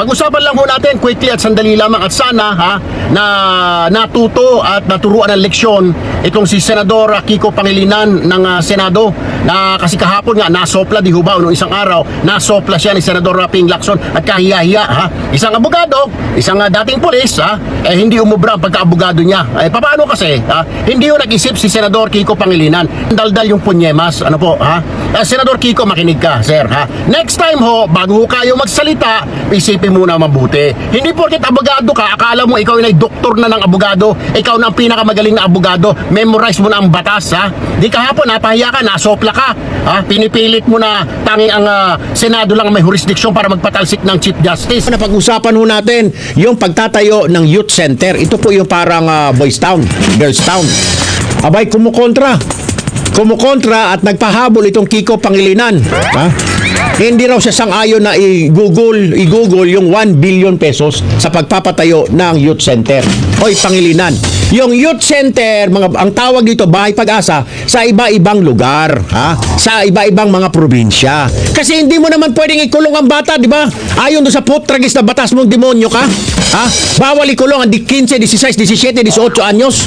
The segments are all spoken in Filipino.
Pag-usapan lang ho natin quickly at sandali lamang at sana na natuto at naturuan ng leksyon itong si Senador Kiko Pangilinan ng Senado, na kasi kahapon nga nasopla di ho ba noong isang araw, nasopla siya ni Senador Ping Lacson at kahiya-hiya isang abogado, isang dating pulis hindi umubra ang pagkaabogado niya. Paano kasi hindi ho nag-isip si Senador Kiko Pangilinan, daldal yung punyemas. Ano po Senador Kiko, makinig ka sir next time ho, bago ho kayo magsalita, isipin muna mabuti. Hindi porket abogado ka, akala mo ikaw ay doktor na ng abogado, ikaw na ang pinakamagaling na abogado, memorize mo na ang batas Di kahapon napahiya ka, nasopla ka pinipilit mo na tanging ang Senado lang may jurisdiction para magpatalsik ng Chief Justice. Napag-usapan ho natin yung pagtatayo ng youth center. Ito po yung parang boys town, girls town. Abay, kumukontra at nagpahabol itong Kiko Pangilinan. Hindi raw siya sang-ayon na i-google yung 1 billion pesos sa pagpapatayo ng youth center. Hoy Pangilinan, yung youth center, ang tawag dito bahay pag-asa sa iba-ibang lugar, sa iba-ibang mga probinsya. Kasi hindi mo naman pwedeng ikulong ang bata, di ba? Ayon do sa putragis na batas mong demonyo ka. Bawal ikulong ang 15, 16, 17, 18 anyos.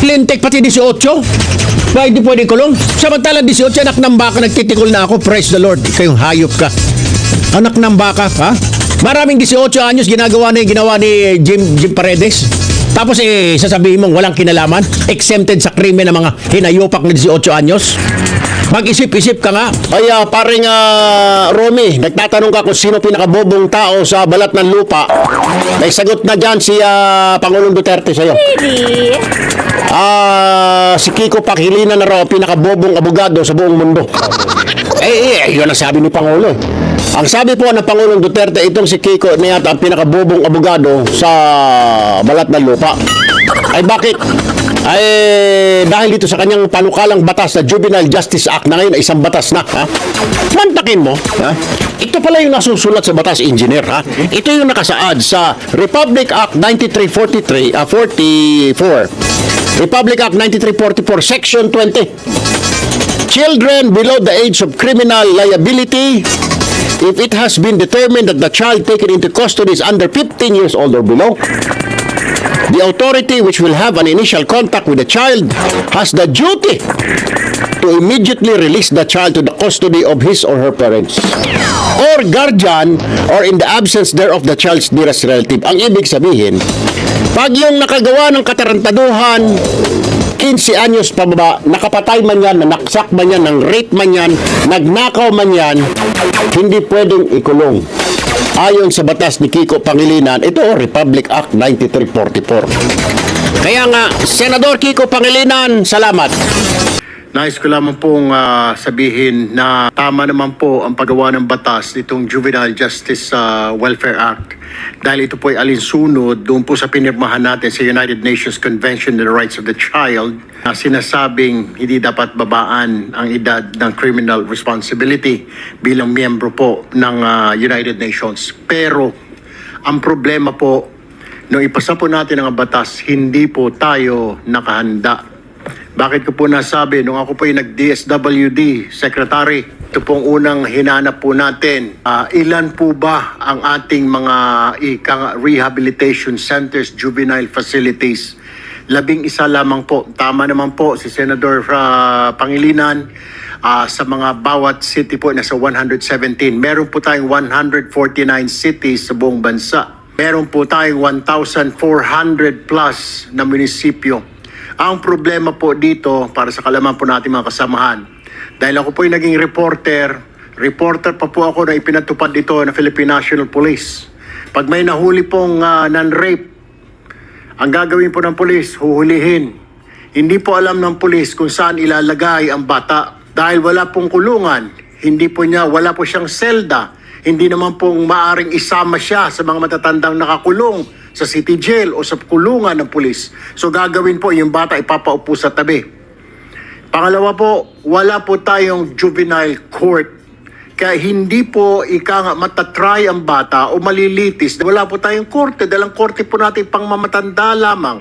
Lintek pati 18. Ba, hindi pwede kulong. Samantalang 18, anak ng baka, nagtitikol na ako. Praise the Lord. Kayong hayop ka. Anak ng baka, Maraming 18 anyos ginawa ni Jim Paredes. Tapos sasabihin mong walang kinalaman, exempted sa krimen ng mga hinayupak na 18 anyos. Mag-isip-isip ka nga. Ay, paring Romy, nagtatanong ka kung sino pinakabobong tao sa balat ng lupa. May sagot na dyan si Pangulong Duterte sa'yo. Really? Si Kiko Pangilinan na raw pinakabobong abogado sa buong mundo. Yun ang sabi ni Pangulo. Ang sabi po ng Pangulong Duterte, itong si Kiko na yata ang pinakabobong abogado sa balat ng lupa. Ay bakit? Dahil dito sa kanyang panukalang batas na Juvenile Justice Act na ngayon ay isang batas na. Mantakin mo. Ito pala yung nasusulat sa batas, engineer. Ito yung nakasaad sa Republic Act 9344. Republic Act 9344, Section 20. Children below the age of criminal liability, if it has been determined that the child taken into custody is under 15 years old or below, the authority which will have an initial contact with the child has the duty to immediately release the child to the custody of his or her parents or guardian, or in the absence thereof the child's nearest relative. Ang ibig sabihin, pag yung nakagawa ng katarantaduhan 15 anyos pababa, nakapatay man yan, nanaksak man yan, nang rape man yan, nagnakaw man yan, hindi pwedeng ikulong. Ayon sa batas ni Kiko Pangilinan, ito Republic Act 9344. Kaya nga, Senador Kiko Pangilinan, salamat. Nais ko lamang pong sabihin na tama naman po ang paggawa ng batas nitong Juvenile Justice Welfare Act, dahil ito po ay alinsunod doon po sa pinirmahan natin sa United Nations Convention on the Rights of the Child na sinasabing hindi dapat babaan ang edad ng criminal responsibility bilang miyembro po ng United Nations. Pero ang problema po, nung ipasa po natin ang batas, hindi po tayo nakahanda. Bakit ko po nasabi? Nung ako po yung nag-DSWD Secretary, ito pong unang hinanap po natin, ilan po ba ang ating mga rehabilitation centers, juvenile facilities? 11 lamang po. Tama naman po si Senador Pangilinan, sa mga bawat city po nasa 117. Meron po tayong 149 cities sa buong bansa. Meron po tayong 1,400 plus na munisipyo. Ang problema po dito, para sa kalaman po natin mga kasamahan, dahil ako po yung naging reporter pa po ako na ipinatupad dito ng Philippine National Police. Pag may nahuli pong non-rape, ang gagawin po ng police, huhulihin. Hindi po alam ng police kung saan ilalagay ang bata. Dahil wala pong kulungan, wala po siyang selda, hindi naman pong maaring isama siya sa mga matatandang nakakulong sa city jail o sa kulungan ng pulis. So gagawin po, yung bata ipapaupo sa tabi. Pangalawa po, wala po tayong juvenile court. Kaya hindi po matatry ang bata o malilitis. Wala po tayong korte, dahil ang korte po natin pang mamatanda lamang.